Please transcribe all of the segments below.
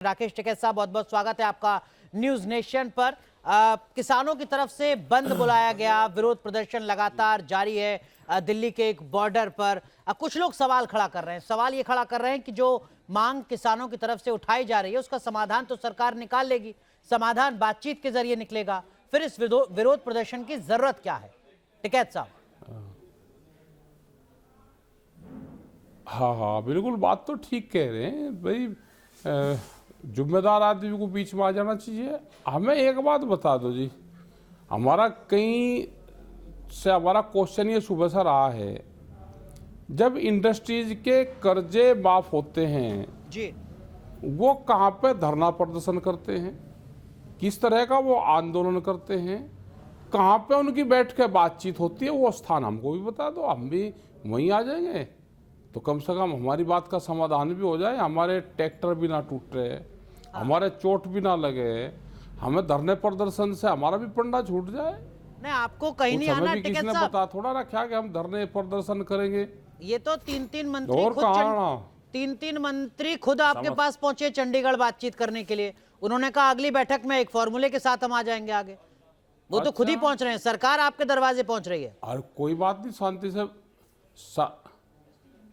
राकेश टिकैत साहब, बहुत बहुत स्वागत है आपका न्यूज नेशन पर। किसानों की तरफ से बंद बुलाया गया, विरोध प्रदर्शन लगातार जारी है दिल्ली के एक बॉर्डर पर। कुछ लोग सवाल खड़ा कर रहे हैं, सवाल ये खड़ा कर रहे हैं कि जो मांग किसानों की तरफ से उठाई जा रही है उसका समाधान तो सरकार निकाल लेगी, समाधान बातचीत के जरिए निकलेगा, फिर इस विरोध प्रदर्शन की जरूरत क्या है? टिकैत साहब। हाँ, बिल्कुल बात तो ठीक कह रहे हैं भाई। जिम्मेदार आदमी को बीच में आ जाना चाहिए। हमें एक बात बता दो जी, हमारा हमारा क्वेश्चन ये सुबह से रहा है, जब इंडस्ट्रीज के कर्जे माफ होते हैं जी, वो कहाँ पे धरना प्रदर्शन करते हैं, किस तरह का वो आंदोलन करते हैं, कहाँ पे उनकी बैठ के बातचीत होती है, वो स्थान हमको भी बता दो, हम भी वहीं आ जाएंगे। तो कम से कम हमारी बात का समाधान भी हो जाए, हमारे ट्रैक्टर भी ना टूट रहे, हमारे चोट भी ना लगे, हमें धरने प्रदर्शन से हमारा भी पंडा छूट जाए। नहीं आपको कहीं नहीं आना टिकैत साहब। बता थोड़ा रखा कि हम धरने प्रदर्शन करेंगे। ये तो तीन मंत्री और तीन मंत्री खुद आपके पास पहुंचे चंडीगढ़ बातचीत करने के लिए। उन्होंने कहा अगली बैठक में एक फॉर्मूले के साथ हम आ जाएंगे आगे। वो तो खुद ही पहुंच रहे हैं, सरकार आपके दरवाजे पहुंच रही है। और कोई बात नहीं, शांति से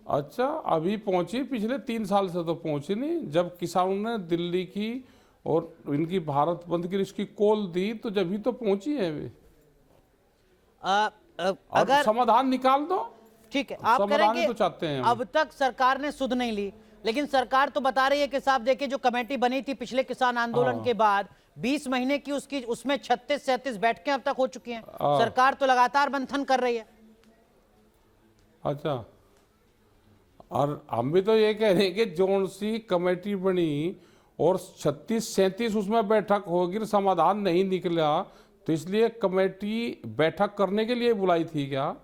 अच्छा अभी पहुंची, पिछले 3 साल से तो पहुंची नहीं। जब किसानों ने दिल्ली की और इनकी भारत बंद की इसकी कॉल दी तो जब ही तो पहुंची है अभी। अगर समाधान निकाल दो, ठीक है। आप कह रहे हैं तो चाहते हैं अब तक सरकार ने सुध नहीं ली, लेकिन सरकार तो बता रही है कि साहब देखिए, जो कमेटी बनी थी पिछले किसान आंदोलन के बाद 20 महीने की, उसमें 36-37 बैठकें अब तक हो चुकी हैं। सरकार तो लगातार मंथन कर रही है। अच्छा, और हम भी तो ये कह रहे हैं कि जोन सी कमेटी बनी और 36-37 उसमें बैठक होगी, समाधान नहीं निकला, तो इसलिए कमेटी बैठक करने के लिए बुलाई थी क्या?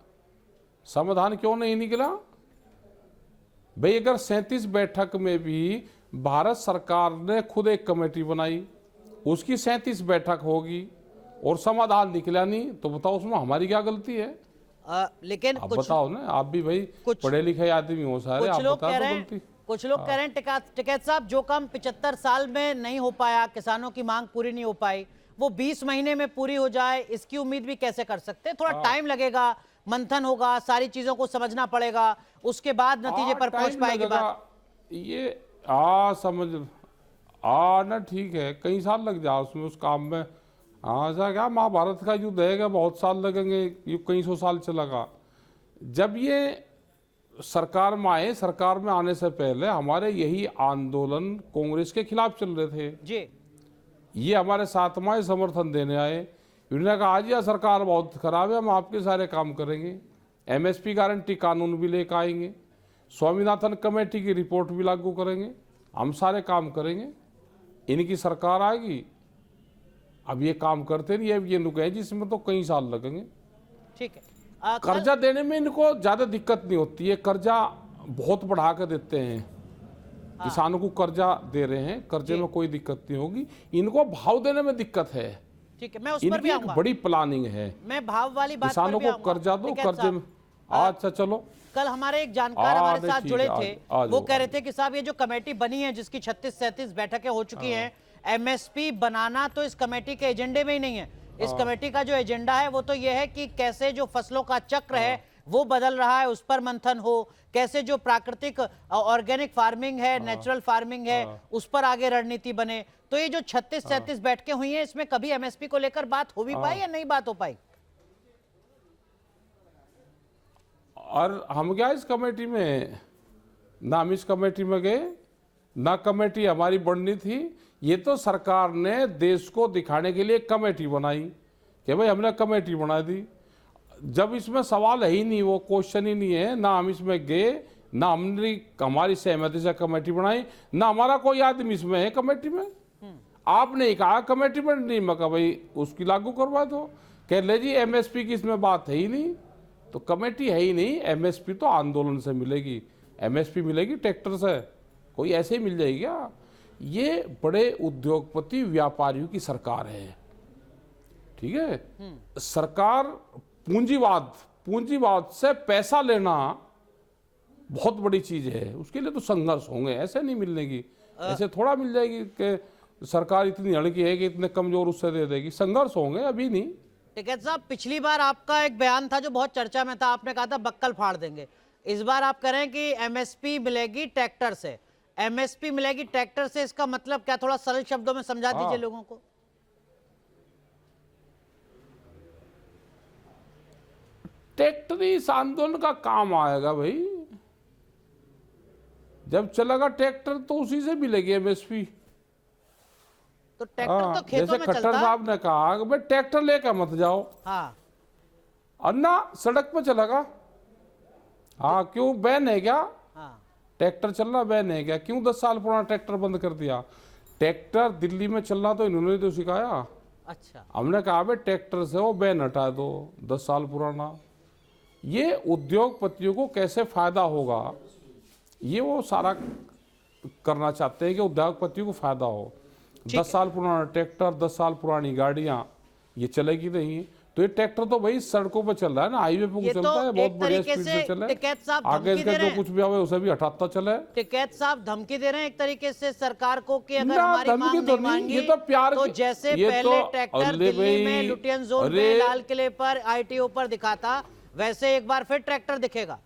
समाधान क्यों नहीं निकला भाई? अगर 37 बैठक में भी भारत सरकार ने खुद एक कमेटी बनाई, उसकी 37 बैठक होगी और समाधान निकला नहीं, तो बताओ उसमें हमारी क्या गलती है? लेकिन आप बताओ ना, आप भी भाई पढ़े लिखे आदमी हो सारे, आप बता दो गलती। कुछ लोग कह रहे हैं टिकैत साहब, जो काम 75 साल में नहीं हो पाया, किसानों की मांग पूरी नहीं हो पाई, वो 20 महीने में पूरी हो जाए, इसकी उम्मीद भी कैसे कर सकते हैं? थोड़ा टाइम लगेगा, मंथन होगा, सारी चीजों को समझना पड़ेगा, उसके बाद नतीजे पर पहुंच पाएगी बात। ये समझ ना, ठीक है, कई साल लग जाए उसमें, उस काम में। ऐसा क्या महाभारत का युद्ध है, बहुत साल लगेंगे, ये कई 100 साल चलेगा। जब ये सरकार में आए, सरकार में आने से पहले हमारे यही आंदोलन कांग्रेस के खिलाफ चल रहे थे जी। ये हमारे साथ में समर्थन देने आए, उन्होंने कहा आज यह सरकार बहुत खराब है, हम आपके सारे काम करेंगे, एमएसपी गारंटी कानून भी लेकर आएंगे, स्वामीनाथन कमेटी की रिपोर्ट भी लागू करेंगे, हम सारे काम करेंगे, इनकी सरकार आएगी। अब ये काम करते नहीं, अब ये नुक है जिसमें तो कई साल लगेंगे। ठीक है। कर्जा देने में इनको ज्यादा दिक्कत नहीं होती है, कर्जा बहुत बढ़ा कर देते हैं। किसानों को कर्जा दे रहे हैं, कर्जे में कोई दिक्कत नहीं होगी, इनको भाव देने में दिक्कत है। ठीक है, मैं उस पर भी आऊंगा। बड़ी प्लानिंग है, मैं भाव वाली बात किसानों को कर्जा दो, कर्जे में। अच्छा चलो, कल हमारे एक जानकार हमारे साथ जुड़े थे, वो कह रहे थे कि साहब ये जो कमेटी बनी है जिसकी 36-37 बैठकें हो चुकी हैं, एमएसपी बनाना तो इस कमेटी के एजेंडे में ही नहीं है। इस कमेटी का जो एजेंडा है वो तो ये है कि कैसे जो फसलों का चक्र है वो बदल रहा है, उस पर मंथन हो, कैसे जो प्राकृतिक ऑर्गेनिक फार्मिंग है, नेचुरल फार्मिंग है, उस पर आगे रणनीति बने। तो ये जो 36-37 बैठकें हुई हैं, इसमें कभी एमएसपी को लेकर बात हो भी पाई या नहीं बात हो पाई? और हम क्या इस कमेटी में, ना हम इस कमेटी में गए, ना कमेटी हमारी बननी थी। ये तो सरकार ने देश को दिखाने के लिए कमेटी बनाई कि भाई हमने कमेटी बना दी। जब इसमें सवाल है ही नहीं, वो क्वेश्चन ही नहीं है, ना हम इसमें गए, ना हमने हमारी सहमति से कमेटी बनाई, ना हमारा कोई आदमी इसमें है कमेटी में। आपने ही कहा कमेटी बननी, मैं कहा भाई उसकी लागू करवा दो, कह ले जी एमएसपी की इसमें बात है ही नहीं, तो कमेटी है ही नहीं। एमएसपी तो आंदोलन से मिलेगी, एमएसपी मिलेगी ट्रैक्टर से, कोई ऐसे ही मिल जाएगी क्या? ये बड़े उद्योगपति व्यापारियों की सरकार है, ठीक है। सरकार पूंजीवाद से पैसा लेना बहुत बड़ी चीज है, उसके लिए तो संघर्ष होंगे, ऐसे नहीं मिलने की। ऐसे थोड़ा मिल जाएगी कि सरकार इतनी हल्की है कि इतने कमजोर उससे दे देगी। संघर्ष होंगे, अभी नहीं। टिकैत साहब, पिछली बार आपका एक बयान था जो बहुत चर्चा में था, आपने कहा था बक्कल फाड़ देंगे। इस बार आप कह रहे हैं कि एमएसपी मिलेगी ट्रैक्टर से। एमएसपी मिलेगी ट्रैक्टर से, इसका मतलब क्या? थोड़ा सरल शब्दों में समझा दीजिए लोगों को। ट्रैक्टर इस आंदोलन का काम आएगा भाई। जब चलेगा ट्रैक्टर तो उसी से मिलेगी एमएसपी। तो ट्रैक्टर तो खेतों जैसे में खट्टर चलता है। साहब ने कहा कि भाई ट्रैक्टर लेकर मत जाओ, हाँ, अन्ना सड़क पे चलेगा। हाँ, क्यों बैन है क्या? हाँ, ट्रैक्टर चलना बैन है क्या? क्यों 10 साल पुराना ट्रैक्टर बंद कर दिया? ट्रैक्टर दिल्ली में चलना तो इन्होंने तो सिखाया। अच्छा, हमने कहा भाई ट्रैक्टर से वो बैन हटा दो 10 साल पुराना। ये उद्योगपतियों को कैसे फायदा होगा, ये वो सारा करना चाहते हैं कि उद्योगपतियों को फायदा हो। 10 साल पुराना ट्रैक्टर, 10 साल पुरानी गाड़ियां, ये चलेगी नहीं। तो ये ट्रैक्टर तो भाई सड़कों पे चल रहा है ना, हाईवे पे ये चलता तो है, बहुत एक बढ़िया तरीके स्पीड से से चले। टिकैत साहब आगे धमकी दे इसका रहे जो कुछ भी आवे उसे भी हटाता चले। टिकैत साहब धमकी दे रहे हैं एक तरीके से सरकार को कि अगर ना, हमारी धमकी मांग तो नहीं नहीं, मांगी ये तो प्यार तो की- जैसे ये पहले तो- ट्रैक्टर अरे दिल्ली में भाई, लुटियन जोन अरे- में लाल किले पर आईटीओ पर दिखा था, वैसे एक बार फिर ट्रैक्टर दिखेगा।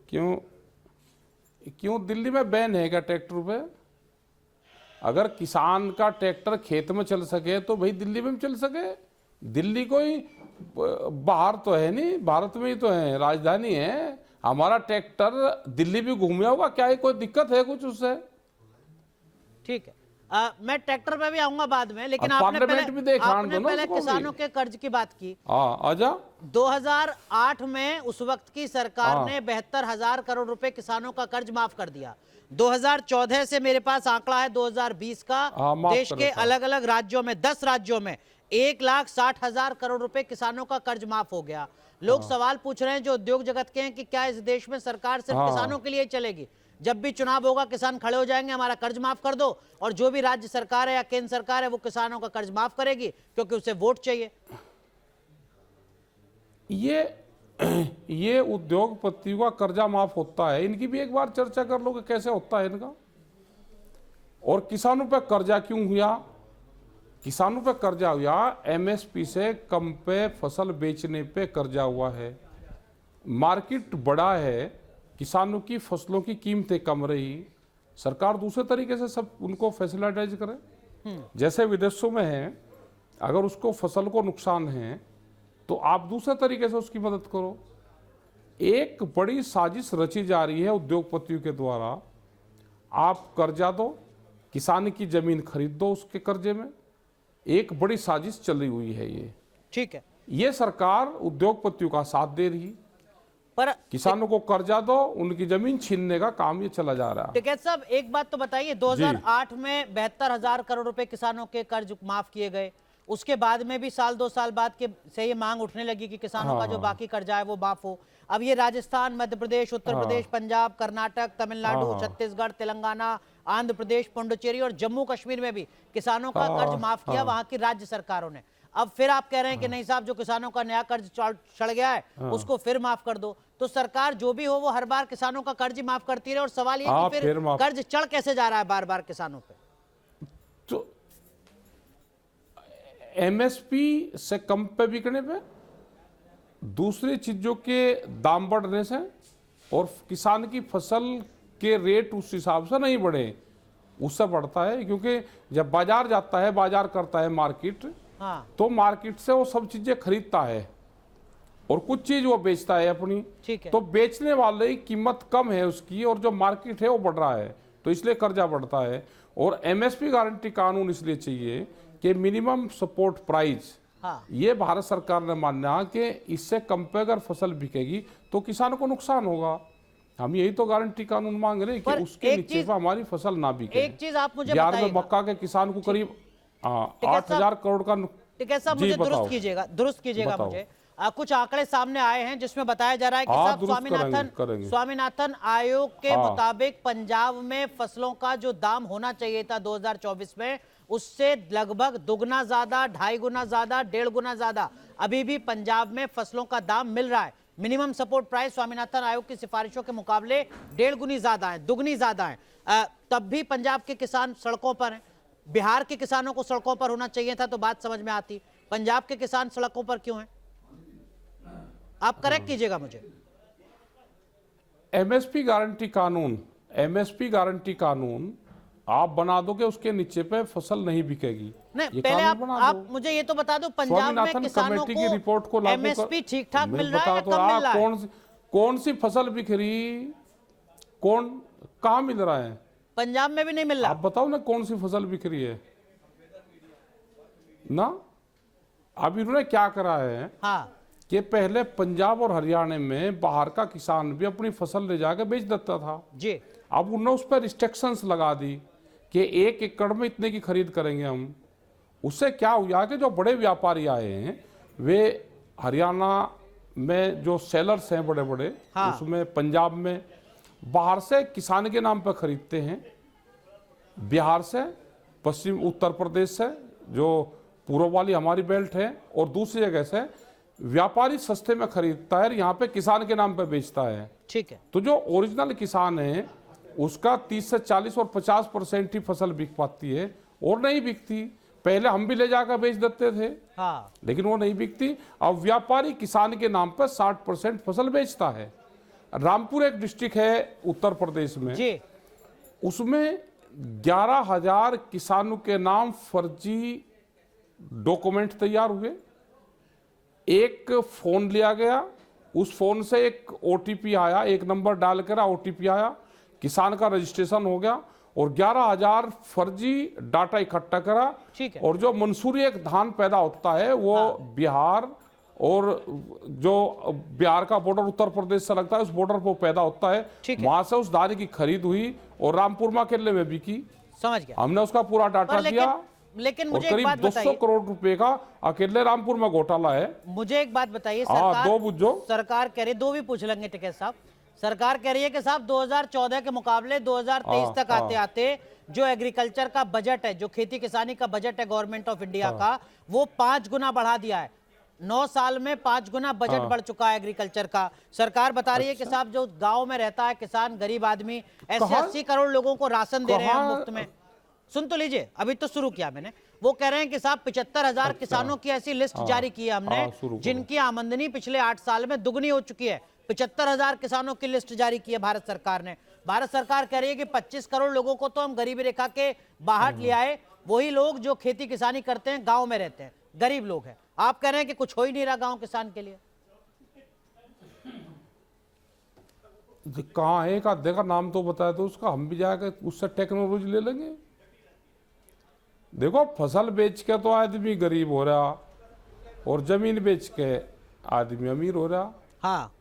क्यों क्यों दिल्ली में बैन है क्या ट्रैक्टर पे? अगर किसान का ट्रैक्टर खेत में चल सके तो भाई दिल्ली में भी चल सके। दिल्ली कोई बाहर तो है नहीं, भारत में ही तो है, राजधानी है। हमारा ट्रैक्टर दिल्ली भी घूमे होगा, क्या है कोई दिक्कत है कुछ उससे? ठीक है, मैं ट्रैक्टर पे भी आऊंगा बाद में, लेकिन अब आपने पार्लियामेंट भी देख, हाँ, दोनों पहले उसको भी। किसानों के कर्ज की बात की। हाँ, आजा। 2008 में उस वक्त की सरकार हाँ। ने 72,000 करोड़ रुपए किसानों का कर्ज माफ कर दिया। 2014 से मेरे पास आंकड़ा है 2020 का, हाँ, माफ देश कर के रखा। अलग अलग राज्यों में 10 राज्यों में 1,60,000 करोड़ रुपए किसानों का कर्ज माफ हो गया। लोग सवाल पूछ रहे हैं जो उद्योग जगत के हैं कि क्या इस देश में सरकार सिर्फ हाँ। किसानों के लिए चलेगी? जब भी चुनाव होगा किसान खड़े हो जाएंगे हमारा कर्ज माफ कर दो, और जो भी राज्य सरकार है या केंद्र सरकार है वो किसानों का कर्ज माफ करेगी क्योंकि उसे वोट चाहिए। ये उद्योगपतियों का कर्जा माफ होता है, इनकी भी एक बार चर्चा कर लो कि कैसे होता है इनका। और किसानों पे कर्जा क्यों हुआ? किसानों पे कर्जा हुआ एमएसपी से कम पे फसल बेचने पे कर्जा हुआ है। मार्केट बड़ा है, किसानों की फसलों की कीमतें कम रही, सरकार दूसरे तरीके से सब उनको फैसिलिटाइज करे। जैसे विदेशों में है, अगर उसको फसल को नुकसान है तो आप दूसरे तरीके से उसकी मदद करो। एक बड़ी साजिश रची जा रही है उद्योगपतियों के द्वारा। आप कर्जा दो, किसान की जमीन खरीद दो उसके कर्जे में। एक बड़ी साजिश चली हुई है ये। ठीक है, ये सरकार उद्योगपतियों का साथ दे रही, पर किसानों को कर्जा दो, उनकी जमीन छीनने का काम ये चला जा रहा है। टिकैत साहब एक बात तो बताइए, 2008 में 72,000 करोड़ रुपए किसानों के कर्ज माफ किए गए, उसके बाद में भी साल 2 साल बाद के से ये मांग उठने लगी कि किसानों का जो बाकी कर्जा है वो माफ हो। अब ये राजस्थान, मध्य प्रदेश, उत्तर प्रदेश, पंजाब, कर्नाटक, तमिलनाडु, छत्तीसगढ़, तेलंगाना, आंध्र प्रदेश, पुडुचेरी और जम्मू कश्मीर में भी किसानों का कर्ज माफ किया वहां की राज्य सरकारों ने। अब फिर आप कह रहे हैं कि नहीं साहब, जो किसानों का नया कर्ज चढ़ गया है उसको फिर माफ कर दो। तो सरकार जो भी हो वो हर बार किसानों का कर्ज ही माफ करती रहे, और सवाल ये कि फिर कर्ज चढ़ कैसे जा रहा है बार बार किसानों पे? तो एमएसपी से कम पे बिकने पे, दूसरी चीजों के दाम बढ़ने से, और किसान की फसल के रेट उस हिसाब से नहीं बढ़े, उससे बढ़ता है। क्योंकि जब बाजार जाता है, बाजार करता है मार्केट, हाँ, तो मार्केट से वो सब चीजें खरीदता है और कुछ चीज वो बेचता है अपनी। ठीक है, तो बेचने वाले की कीमत कम है उसकी, और जो मार्केट है वो बढ़ रहा है, तो इसलिए कर्जा बढ़ता है। और एमएसपी गारंटी कानून इसलिए चाहिए कि मिनिमम सपोर्ट प्राइस, हाँ, ये भारत सरकार ने माना कि इससे कम पे अगर फसल बिकेगी तो किसानों को नुकसान होगा। हम यही तो गारंटी कानून मांग रहे हैं कि उसके नीचे पे हमारी फसल ना बिके। एक चीज आप मुझे बिहार में बताइएगा, मक्का के किसान को करीब टिकैत 8,000 करोड़ का टिकैत साहब मुझे दुरुस्त कीजिएगा मुझे। कुछ आंकड़े सामने आए हैं जिसमें बताया जा रहा है कि साहब स्वामीनाथन आयोग के मुताबिक पंजाब में फसलों का जो दाम होना चाहिए था 2024 में, उससे लगभग दुगना ज्यादा, 2.5 गुना ज्यादा, 1.5 गुना ज्यादा अभी भी पंजाब में फसलों का दाम मिल रहा है। मिनिमम सपोर्ट प्राइस स्वामीनाथन आयोग की सिफारिशों के मुकाबले 1.5 गुनी ज्यादा है, दुगनी ज्यादा है। तब भी पंजाब के किसान सड़कों पर हैं। बिहार के किसानों को सड़कों पर होना चाहिए था तो बात समझ में आती। पंजाब के किसान सड़कों पर क्यों हैं? आप करेक्ट कीजिएगा मुझे। एमएसपी गारंटी कानून, एमएसपी गारंटी कानून आप बना दोगे, उसके नीचे पे फसल नहीं बिकेगी। नहीं, पहले आप मुझे ये तो बता दो, पंजाब में किसानों को की रिपोर्ट को एमएसपी ठीक ठाक मिल रहा है या कम मिल रहा है? कौन सी फसल बिक रही, कहां मिल रहा है? पंजाब में भी नहीं मिल रहा। आप बताओ ना कौन सी फसल बिक रही है ना। अब इन्होंने क्या करा है, हाँ, कि पहले पंजाब और हरियाणा में बाहर का किसान भी अपनी फसल ले जाकर बेच देता था जी। अब उन्होंने उस पर रिस्ट्रिक्शंस लगा दी कि 1 एकड़ में इतने की खरीद करेंगे हम। उससे क्या हुआ कि जो बड़े व्यापारी आए हैं वे हरियाणा में जो सेलर्स हैं बड़े बड़े, हाँ, उसमें पंजाब में बाहर से किसान के नाम पर खरीदते हैं, बिहार से, पश्चिम उत्तर प्रदेश से जो पूर्व वाली हमारी बेल्ट है, और दूसरी जगह से व्यापारी सस्ते में खरीदता है, यहाँ पे किसान के नाम पे बेचता है। ठीक है। तो जो ओरिजिनल किसान है उसका 30 से 40 और 50% ही फसल बिक पाती है और नहीं बिकती। पहले हम भी ले जाकर बेच देते थे, हाँ, लेकिन वो नहीं बिकती। अब व्यापारी किसान के नाम पर 60% फसल बेचता है। रामपुर एक डिस्ट्रिक्ट है उत्तर प्रदेश में जी, उसमें 11,000 किसानों के नाम फर्जी डॉक्यूमेंट तैयार हुए। एक फोन लिया गया, उस फोन से एक ओटीपी आया, एक नंबर डाल कर ओटीपी आया, किसान का रजिस्ट्रेशन हो गया और 11,000 फर्जी डाटा इकट्ठा करा। ठीक है। और जो मंसूरी एक धान पैदा होता है वो बिहार और जो बिहार का बॉर्डर उत्तर प्रदेश से लगता है उस बॉर्डर पर पैदा होता है, वहां से उस दाने की खरीद हुई और रामपुर मार्केट में बिकी। समझ गया। हमने उसका पूरा डाटा दिया, लेकिन मुझे एक बात 200 करोड़ रुपए का अकेले रामपुर में घोटाला है। मुझे एक बात बताइए, सरकार कह रही, दो भी पूछ लेंगे टिकैत साहब। सरकार कह रही है कि साहब 2014 के मुकाबले 2023 तक आते आते जो एग्रीकल्चर का बजट है, जो खेती किसानी का बजट है गवर्नमेंट ऑफ इंडिया का, वो 5 गुना बढ़ा दिया है। 9 साल में 5 गुना बजट बढ़ चुका है एग्रीकल्चर का। सरकार बता रही है कि साहब जो गांव में रहता है किसान, गरीब आदमी, ऐसे 80 करोड़ लोगों को राशन दे रहे हैं मुफ्त में। सुन तो लीजिए, अभी तो शुरू किया मैंने। वो कह रहे हैं कि साहब 75,000 किसानों की ऐसी लिस्ट जारी की है हमने जिनकी आमदनी पिछले 8 साल में दुगनी हो चुकी है। 75,000 किसानों की लिस्ट जारी की है भारत सरकार ने। भारत सरकार कह रही है कि 25 करोड़ लोगों को तो हम गरीबी रेखा के बाहर ले आए, वही लोग जो खेती किसानी करते हैं, गांव में रहते हैं, गरीब लोग हैं। आप कह रहे हैं कि कुछ हो ही नहीं रहा गांव किसान के लिए। कहाँ है, एक आधे का नाम तो बताया तो उसका हम भी जाकर उससे टेक्नोलॉजी ले लेंगे। देखो फसल बेच के तो आदमी गरीब हो रहा और जमीन बेच के आदमी अमीर हो रहा। हाँ,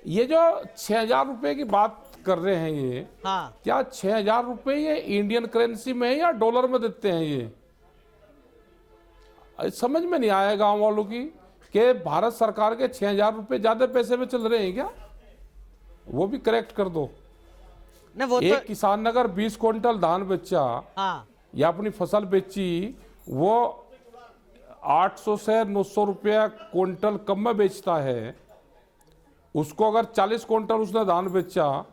ये जो 6,000 रुपए की बात कर रहे हैं ये, हाँ, क्या 6,000 रुपए ये इंडियन करेंसी में है या डॉलर में देते हैं? ये समझ में नहीं आया गांव वालों की कि भारत सरकार के 6,000 रुपए ज्यादा पैसे में चल रहे हैं क्या? वो भी करेक्ट कर दो। नहीं, वो एक तो किसान ने अगर 20 क्विंटल धान बेचा, हाँ, या अपनी फसल बेची, वो 800 से 900 रुपया क्विंटल कम में बेचता है। उसको अगर 40 क्विंटल उसने धान बेचा,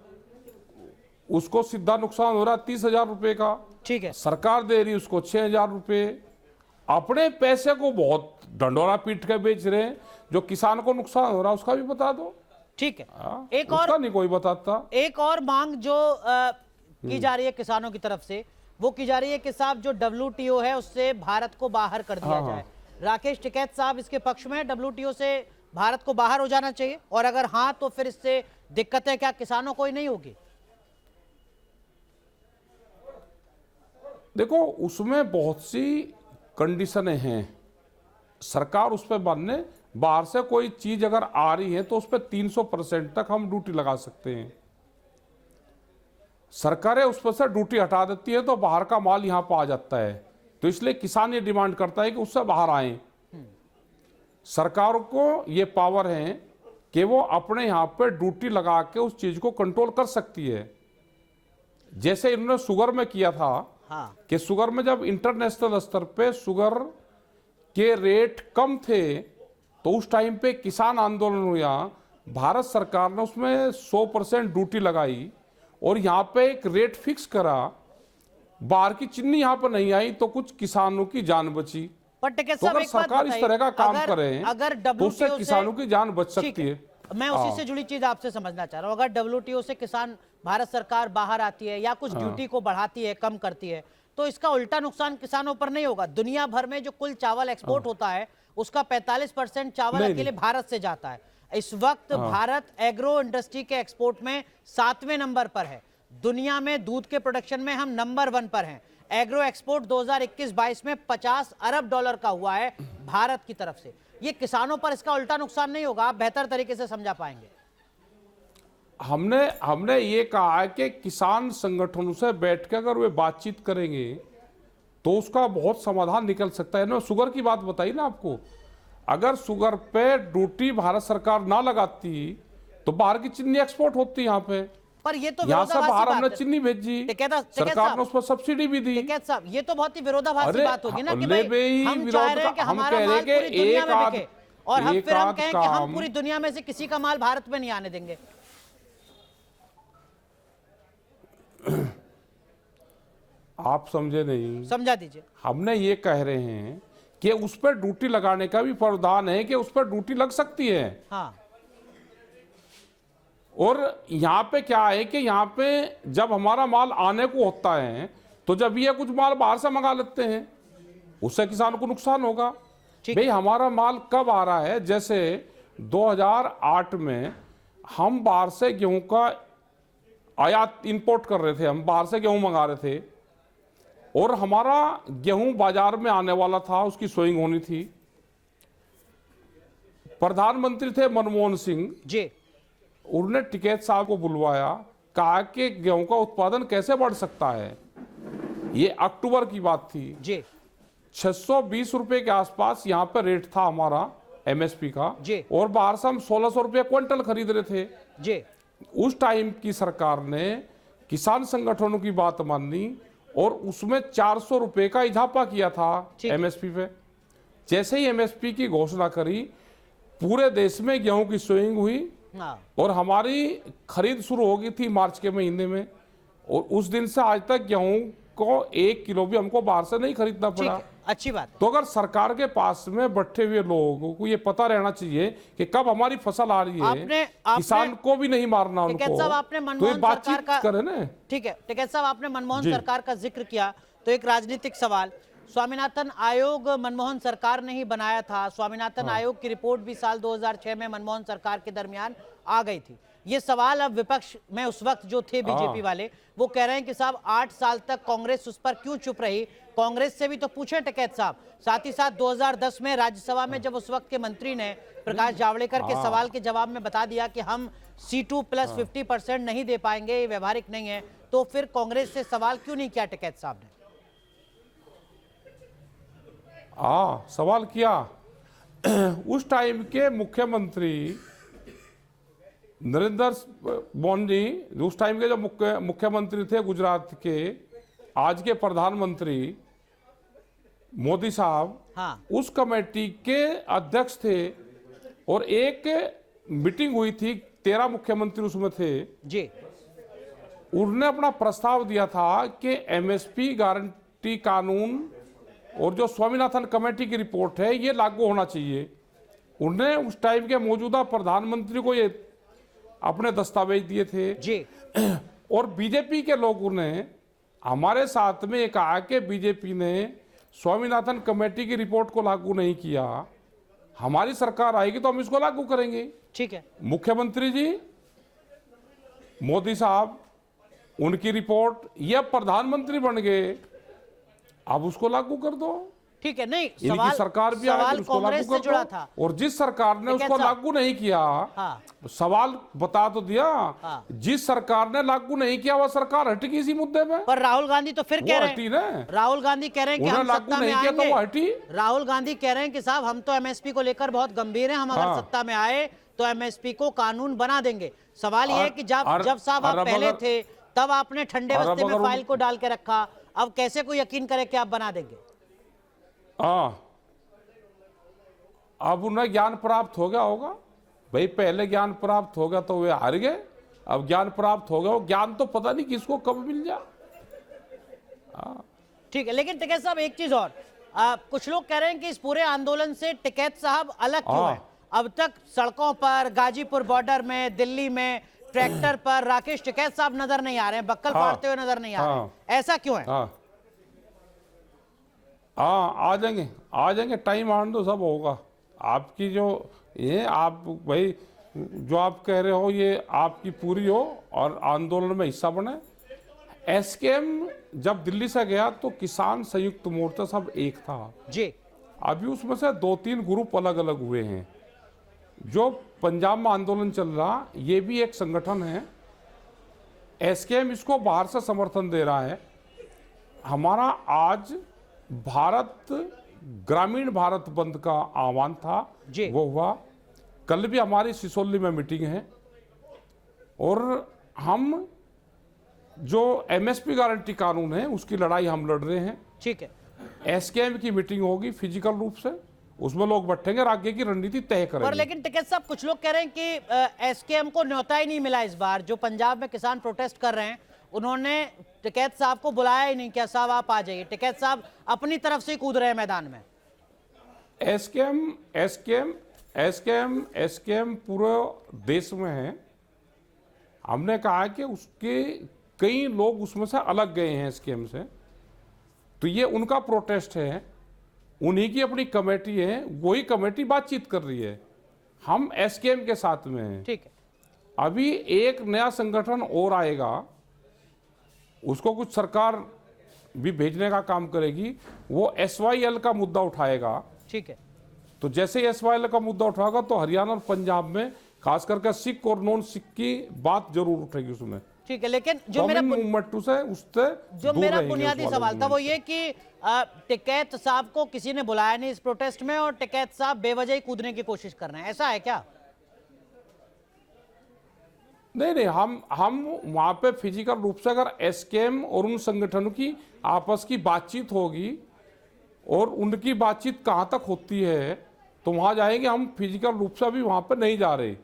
उसको सीधा नुकसान हो रहा 30,000 रुपए का। ठीक है। सरकार दे रही उसको 6,000 रुपए। अपने पैसे को बहुत डंडोरा पीट के बेच रहे हैं। जो किसान को नुकसान हो रहा उसका भी बता दो। ठीक है। एक और नहीं कोई बताता। एक और मांग जो की जा रही है किसानों की तरफ से, वो की जा रही है कि साहब जो WTO है उससे भारत को बाहर कर दिया जाए। राकेश टिकैत साहब इसके पक्ष में, WTO से भारत को बाहर हो जाना चाहिए, और अगर हाँ तो फिर इससे दिक्कतें क्या किसानों को ही नहीं होगी? देखो उसमें बहुत सी कंडीशनें हैं, सरकार उस पर बनने, बाहर से कोई चीज अगर आ रही है तो उस पर 300% तक हम ड्यूटी लगा सकते हैं। सरकारें उस पर से ड्यूटी हटा देती है तो बाहर का माल यहां पर आ जाता है। तो इसलिए किसान ये डिमांड करता है कि उससे बाहर आए। सरकार को ये पावर है कि वो अपने यहां पर ड्यूटी लगा के उस चीज को कंट्रोल कर सकती है। जैसे इन्होंने शुगर में किया था, हाँ, कि शुगर में जब इंटरनेशनल स्तर पे शुगर के रेट कम थे तो उस टाइम पे किसान आंदोलन हुआ, भारत सरकार ने उसमें 100% ड्यूटी लगाई और यहाँ पे एक रेट फिक्स करा, बाहर की चीनी यहाँ पर नहीं आई तो कुछ किसानों की जान बची। पर टिकैत तो साहब अगर एक बात सरकार इस बताइए, तरह का काम अगर करे अगर तो उससे WTO किसानों की जान बच ठीक सकती है। मैं उसी से जुड़ी चीज आपसे समझना चाह रहा हूं, अगर WTO से किसान, भारत सरकार बाहर आती है या कुछ ड्यूटी को बढ़ाती है, कम करती है, तो इसका उल्टा नुकसान किसानों पर नहीं होगा? दुनिया भर में जो कुल चावल एक्सपोर्ट होता है उसका 45% चावल अकेले भारत से जाता है। इस वक्त भारत एग्रो इंडस्ट्री के एक्सपोर्ट में 7वें नंबर पर है। दुनिया में दूध के प्रोडक्शन में हम नंबर 1 पर हैं। एग्रो एक्सपोर्ट 2021-22 में $50 अरब का हुआ है भारत की तरफ से। ये किसानों पर इसका उल्टा नुकसान नहीं होगा? आप बेहतर तरीके से समझा पाएंगे। हमने ये कहा है कि किसान संगठनों से बैठ के अगर वे बातचीत करेंगे तो उसका बहुत समाधान निकल सकता है ना। शुगर की बात बताई ना आपको, अगर शुगर पे ड्यूटी भारत सरकार ना लगाती तो बाहर की चीनी एक्सपोर्ट होती यहाँ पे। पर ये तो यहाँ से बाहर हमने है। चीनी भेजी, टिकैत सरकार ने उस पर सब्सिडी भी दी। टिकैत साहब, ये तो बहुत ही विरोधाभासी बात होगी ना कि भाई हम चाह रहे हैं कि हम हमारा कह माल रहे पूरी दुनिया में बिके और हम एक फिर हम आध कहें कि हम काम पूरी दुनिया में से किसी का माल भारत में नहीं आने देंगे। आप समझे नहीं, समझा दीजिए। हमने ये कह रहे हैं कि उस पर ड्यूटी लगाने का भी प्रावधान है कि उस पर ड्यूटी लग सकती है। हाँ। और यहाँ पे क्या है कि यहाँ पे जब हमारा माल आने को होता है तो जब ये कुछ माल बाहर से मंगा लेते हैं, उससे किसान को नुकसान होगा। भाई हमारा माल कब आ रहा है, जैसे 2008 में हम बाहर से गेहूं का आयात इंपोर्ट कर रहे थे, हम बाहर से गेहूं मंगा रहे थे और हमारा गेहूं बाजार में आने वाला था, उसकी सोइंग होनी थी। प्रधानमंत्री थे मनमोहन सिंह जी, उन्होंने टिकैत साहब को बुलवाया, कहा कि गेहूं का उत्पादन कैसे बढ़ सकता है। ये अक्टूबर की बात थी जी। 620 रुपए के आसपास यहाँ पर रेट था हमारा MSP का जी, और बाहर से हम 1600 रुपये क्विंटल खरीद रहे थे जी। उस टाइम की सरकार ने किसान संगठनों की बात मानी और उसमें 400 रुपये का इजाफा किया था MSP पे। जैसे ही MSP की घोषणा करी, पूरे देश में गेहूं की सोइंग हुई और हमारी खरीद शुरू हो गई थी मार्च के महीने में, और उस दिन से आज तक गेहूं को 1 किलो भी हमको बाहर से नहीं खरीदना पड़ा। अच्छी बात। तो अगर सरकार के पास में बैठे हुए लोगों को ये पता रहना चाहिए कि कब हमारी फसल आ रही है, किसान को भी नहीं मारना उनको, साहब आपने मनमोहन सरकार का करे ना। ठीक है टिकैत साहब, आपने मनमोहन सरकार का जिक्र किया तो एक राजनीतिक सवाल, स्वामीनाथन आयोग मनमोहन सरकार ने ही बनाया था। स्वामीनाथन आयोग की रिपोर्ट भी साल 2006 में मनमोहन सरकार के दरमियान आ गई थी। ये सवाल अब विपक्ष में उस वक्त जो थे बीजेपी वाले, वो कह रहे हैं कि साहब 8 साल तक कांग्रेस उस पर क्यों चुप रही? कांग्रेस से भी तो पूछे टिकैत साहब। साथ ही साथ 2010 में राज्यसभा में जब उस वक्त के मंत्री ने प्रकाश जावड़ेकर के सवाल के जवाब में बता दिया कि हम C2 + 50% नहीं दे पाएंगे, ये व्यवहारिक नहीं है, तो फिर कांग्रेस से सवाल क्यों नहीं किया टिकैत साहब ने? सवाल किया। उस टाइम के मुख्यमंत्री नरेंद्र मोदी जी, उस टाइम के जो मुख्यमंत्री थे गुजरात के, आज के प्रधानमंत्री मोदी साहब उस कमेटी के अध्यक्ष थे और एक मीटिंग हुई थी, 13 मुख्यमंत्री उसमें थे जी। उन्होंने अपना प्रस्ताव दिया था कि MSP गारंटी कानून और जो स्वामीनाथन कमेटी की रिपोर्ट है ये लागू होना चाहिए। उन्होंने उस टाइम के मौजूदा प्रधानमंत्री को ये अपने दस्तावेज दिए थे जी। और बीजेपी के लोगों ने हमारे साथ में कहा कि बीजेपी ने स्वामीनाथन कमेटी की रिपोर्ट को लागू नहीं किया, हमारी सरकार आएगी तो हम इसको लागू करेंगे। ठीक है। मुख्यमंत्री जी मोदी साहब, उनकी रिपोर्ट, ये प्रधानमंत्री बन गए, अब उसको लागू कर दो। ठीक है। नहीं, सवाल सरकार भी सवाल कांग्रेस से जुड़ा था, और जिस सरकार ने उसको लागू नहीं किया, सवाल बता तो दिया, जिस सरकार ने लागू नहीं किया वह सरकार हटी इसी मुद्दे पे। पर राहुल गांधी तो फिर कह रहे हैं, राहुल गांधी कह रहे हैं कि हम सत्ता में आएंगे, तो हटी। राहुल गांधी कह रहे हैं कि साहब हम तो MSP को लेकर बहुत गंभीर हैं, हम अगर सत्ता में आए तो MSP को कानून बना देंगे। सवाल ये है कि जब साहब आप पहले थे तब आपने ठंडे बस्ते में फाइल को डाल के रखा, अब कैसे कोई यकीन करे कि आप बना देंगे? अब उन्हें ज्ञान प्राप्त हो गया होगा भाई, पहले ज्ञान प्राप्त हो गया तो वे हार गए, अब ज्ञान प्राप्त हो गया, वो ज्ञान तो पता नहीं किसको कब मिल जाए। ठीक है, लेकिन टिकैत साहब एक चीज और, कुछ लोग कह रहे हैं कि इस पूरे आंदोलन से टिकैत साहब अलग क्यों है? अब तक सड़कों पर, गाजीपुर बॉर्डर में, दिल्ली में ट्रैक्टर पर राकेश टिकैत साहब नजर नहीं आ रहे हैं, बक्कल फाड़ते हुए नजर नहीं आ रहे हैं, ऐसा क्यों है? आ जाएंगे, टाइम आने दो, सब होगा। आपकी जो ये आप भाई जो आप कह रहे हो ये आपकी पूरी हो और आंदोलन में हिस्सा बने। एसकेएम जब दिल्ली से गया तो किसान संयुक्त मोर्चा सब एक था जी, अभी उसमें से 2-3 ग्रुप अलग अलग हुए हैं। जो पंजाब में आंदोलन चल रहा ये भी एक संगठन है, एसकेएम इसको बाहर से समर्थन दे रहा है। हमारा आज भारत ग्रामीण भारत बंद का आह्वान था जी। वो हुआ, कल भी हमारी सिसोली में मीटिंग है और हम जो एमएसपी गारंटी कानून है उसकी लड़ाई हम लड़ रहे हैं। ठीक है, एसकेएम की मीटिंग होगी फिजिकल रूप से, उसमें लोग बैठेंगे और आगे की रणनीति तय करेंगे। पर लेकिन टिकैत साहब कुछ लोग कह रहे हैं कि एसकेएम को न्योता ही नहीं मिला इस बार, जो पंजाब में किसान प्रोटेस्ट कर रहे हैं उन्होंने टिकैत साहब को बुलाया ही नहीं, क्या साहब आप आ जाइए, टिकैत साहब अपनी तरफ से कूद रहे हैं मैदान में। एसकेएम पूरे देश में है। हमने कहा कि उसके कई लोग उसमें से अलग गए हैं एसकेएम से, तो ये उनका प्रोटेस्ट है, उन्हीं की अपनी कमेटी है, वही कमेटी बातचीत कर रही है, हम एसकेएम के साथ में हैं। ठीक है, अभी एक नया संगठन और आएगा, उसको कुछ सरकार भी भेजने का काम करेगी, वो एसवाईएल का मुद्दा उठाएगा। ठीक है, तो जैसे ही एसवाईएल का मुद्दा उठाएगा तो हरियाणा और पंजाब में खास करके सिख और नॉन सिख की बात जरूर उठेगी उसमें। ठीक है, लेकिन जो मेरा बुनियादी सवाल था वो ये कि टिकैत साहब को किसी ने बुलाया नहीं इस प्रोटेस्ट में और टिकैत साहब बेवजह ही कूदने की कोशिश कर रहे हैं, ऐसा है क्या? नहीं, हम वहां पे फिजिकल रूप से अगर एसकेएम और उन संगठनों की आपस की बातचीत होगी और उनकी बातचीत कहां तक होती है तो वहां जाएंगे। हम फिजिकल रूप से अभी वहां पे नहीं जा रहे,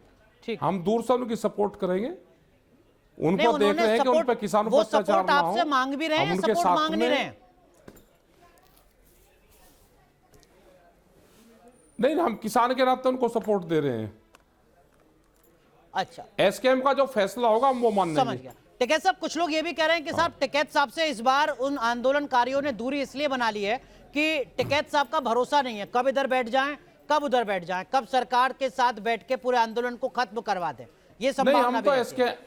ठीक, हम दूर से उनकी सपोर्ट करेंगे, उनको देख रहे हैं कि उन पे किसानों पर अत्याचार ना हो। आपसे मांग भी रहे हैं, सपोर्ट मांग नहीं रहे हैं? नहीं, हम किसान के नाते उनको सपोर्ट दे रहे हैं। अच्छा, एसकेएम का जो फैसला होगा हम वो मानेंगे। समझ गया। टिकैत साहब कुछ लोग ये भी कह रहे हैं कि साहब टिकैत साहब से इस बार उन आंदोलनकारियों ने दूरी इसलिए बना ली है कि टिकैत साहब का भरोसा नहीं है, कब इधर बैठ जाएं, कब उधर बैठ जाएं, कब सरकार के साथ बैठ के पूरे आंदोलन को खत्म करवा दें, ये संभावना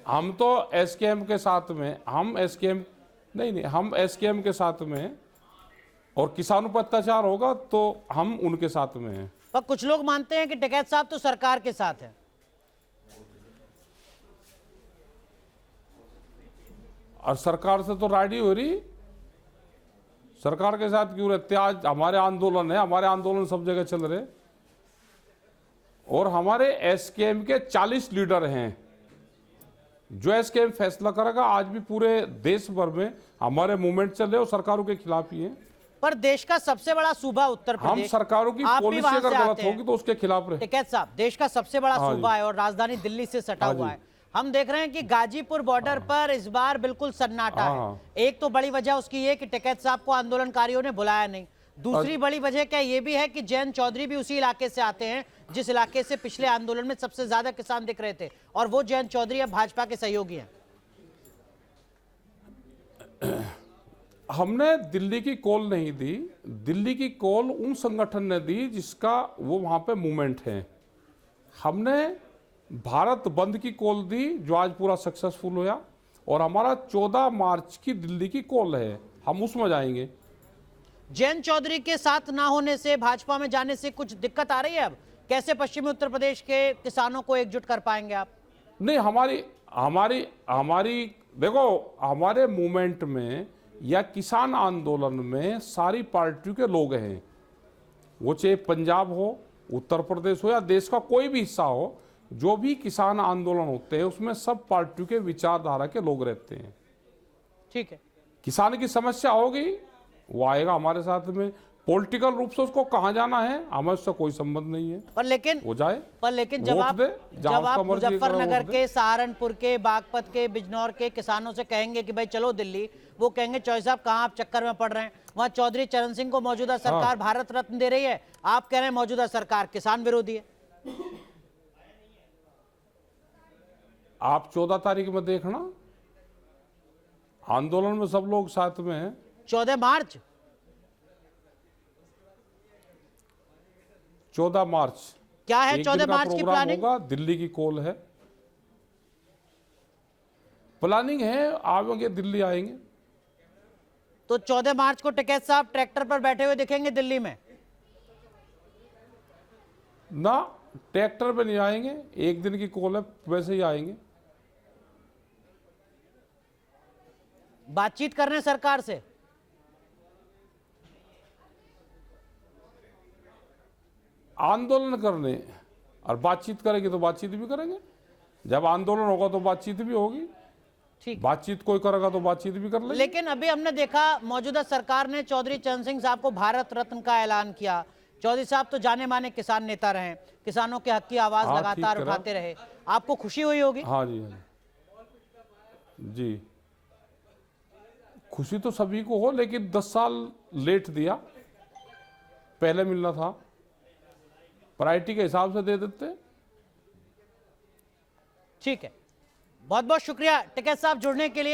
हम तो एसकेएम के साथ में, हम एसकेएम के साथ में, और किसानों पर अत्याचार होगा तो हम उनके साथ में हैं। पर कुछ लोग मानते हैं कि टिकैत साहब तो सरकार के साथ है। और सरकार से तो राडी हो रही, सरकार के साथ क्यों रहते? आज हमारे आंदोलन है, हमारे आंदोलन सब जगह चल रहे और हमारे एसकेएम के 40 लीडर हैं। जो एसकेएम फैसला करेगा, आज भी पूरे देश भर में हमारे मूवमेंट चल रहे और सरकारों के खिलाफ ही है। पर देश का सबसे बड़ा सूबा उत्तर प्रदेश, हम सरकारों की पॉलिसी अगर गलत होगी तो उसके खिलाफ रहे। टिकैत साहब, देश का सबसे बड़ा सूबा है और राजधानी दिल्ली से सटा हुआ है। हम देख रहे हैं कि गाजीपुर बॉर्डर पर इस बार बिल्कुल सन्नाटा है। एक तो बड़ी वजह उसकी ये कि टिकैत साहब को आंदोलनकारियों ने बुलाया नहीं, दूसरी बड़ी वजह क्या ये भी है कि जयंत चौधरी भी उसी इलाके से आते हैं जिस इलाके से पिछले आंदोलन में सबसे ज्यादा किसान दिख रहे थे, और वो जयंत चौधरी अब भाजपा के सहयोगी हैं। हमने दिल्ली की कॉल नहीं दी, दिल्ली की कॉल उन संगठन ने दी जिसका वो वहां पे मूवमेंट है। हमने भारत बंद की कॉल दी जो आज पूरा सक्सेसफुल हुआ, और हमारा 14 मार्च की दिल्ली की कॉल है, हम उसमें जाएंगे। जयंत चौधरी के साथ ना होने से, भाजपा में जाने से कुछ दिक्कत आ रही है? अब कैसे पश्चिमी उत्तर प्रदेश के किसानों को एकजुट कर पाएंगे आप? नहीं, हमारी देखो, हमारे मूवमेंट में या किसान आंदोलन में सारी पार्टियों के लोग हैं, वो चाहे पंजाब हो, उत्तर प्रदेश हो या देश का कोई भी हिस्सा हो, जो भी किसान आंदोलन होते हैं उसमें सब पार्टियों के विचारधारा के लोग रहते हैं। ठीक है, किसान की समस्या होगी वो आएगा हमारे साथ में, पॉलिटिकल रूप से उसको कहाँ जाना है हमें उससे कोई संबंध नहीं है, पर लेकिन वो जाए। जब वोट आप दे, जहाँ जब उसका आप मर्जी करे मुजफ्फरनगर वोट दे। के, सहारनपुर के, बागपत के, बिजनौर के किसानों से कहेंगे कि भाई चलो दिल्ली, वो कहेंगे चौधरी साहब कहाँ आप चक्कर में पड़ रहे हैं। वहां चौधरी चरण सिंह को मौजूदा सरकार भारत रत्न दे रही है, आप कह रहे हैं मौजूदा सरकार किसान विरोधी है। आप 14 तारीख में देखना, आंदोलन में सब लोग साथ में हैं। 14 मार्च 14 मार्च क्या है? एक 14 दिन का मार्च की प्रोग्राम प्लानिंग होगा, दिल्ली की कॉल है, प्लानिंग है, आवेंगे दिल्ली आएंगे। तो 14 मार्च को टिकैत साहब ट्रैक्टर पर बैठे हुए दिखेंगे दिल्ली में? ना, ट्रैक्टर पे नहीं आएंगे, एक दिन की कॉल है, वैसे ही आएंगे। बातचीत करने सरकार से? आंदोलन करने, और बातचीत करेंगे तो बातचीत भी करेंगे, जब आंदोलन होगा तो बातचीत भी होगी। ठीक, बातचीत कोई करेगा तो बातचीत भी कर लेंगे। लेकिन अभी हमने देखा मौजूदा सरकार ने चौधरी चरण सिंह साहब को भारत रत्न का ऐलान किया। चौधरी साहब तो जाने माने किसान नेता रहे, किसानों के हक की आवाज हाँ, लगातार ठीक करा। उठाते रहे, आपको खुशी हुई होगी? हाँ जी, हाँ जी, खुशी तो सभी को हो, लेकिन 10 साल लेट दिया, पहले मिलना था, प्रायोरिटी के हिसाब से दे देते। ठीक है, बहुत बहुत शुक्रिया टिकैत साहब जुड़ने के लिए।